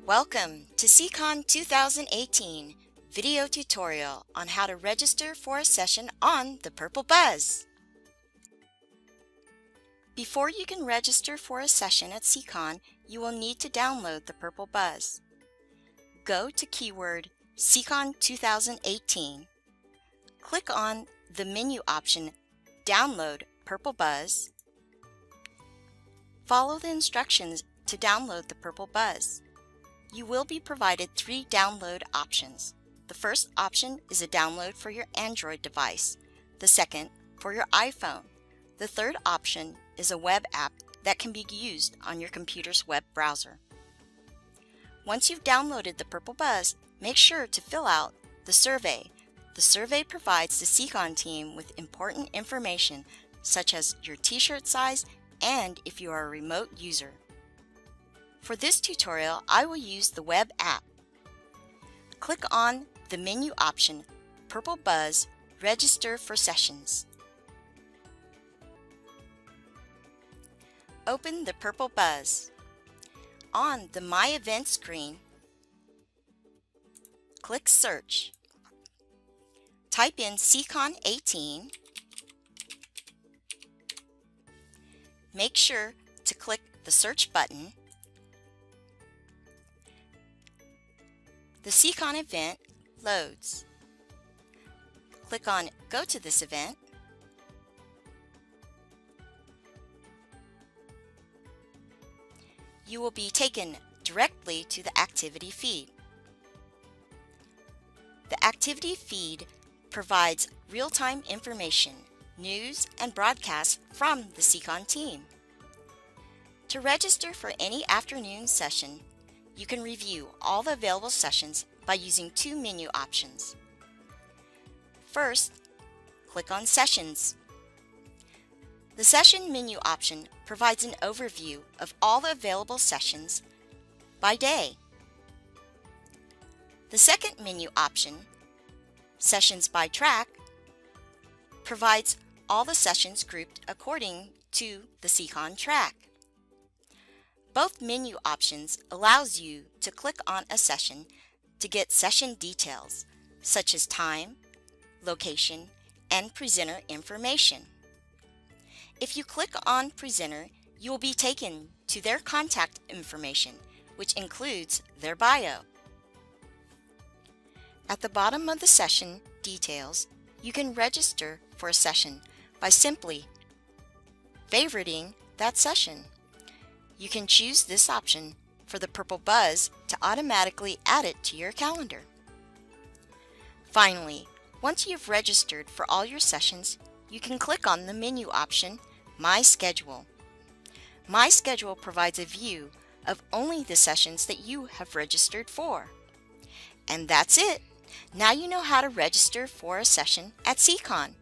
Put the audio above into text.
Welcome to CCON 2018 video tutorial on how to register for a session on the Purple Buzz. Before you can register for a session at CCON, you will need to download the Purple Buzz. Go to keyword CCON 2018. Click on the menu option Download Purple Buzz. Follow the instructions to download the Purple Buzz. You will be provided 3 download options. The first option is a download for your Android device, the second for your iPhone. The third option is a web app that can be used on your computer's web browser. Once you've downloaded the Purple Buzz, make sure to fill out the survey. The survey provides the CCON team with important information such as your t-shirt size and if you are a remote user. For this tutorial, I will use the web app. Click on the menu option Purple Buzz Register for Sessions. Open the Purple Buzz. On the My Events screen, click Search. Type in CCON 18. Make sure to click the search button. The CCON event loads. Click on Go to this event. You will be taken directly to the activity feed. The activity feed provides real-time information, news, and broadcasts from the CCON team. To register for any afternoon session, you can review all the available sessions by using 2 menu options. First, click on Sessions. The Session menu option provides an overview of all the available sessions by day. The second menu option, Sessions by Track, provides all the sessions grouped according to the CCON track. Both menu options allows you to click on a session to get session details such as time, location, and presenter information. If you click on presenter, you will be taken to their contact information, which includes their bio. At the bottom of the session details, you can register for a session by simply favoriting that session. You can choose this option for the Purple Buzz to automatically add it to your calendar. Finally, once you've registered for all your sessions, you can click on the menu option My Schedule. My Schedule provides a view of only the sessions that you have registered for. And that's it! Now you know how to register for a session at CCON.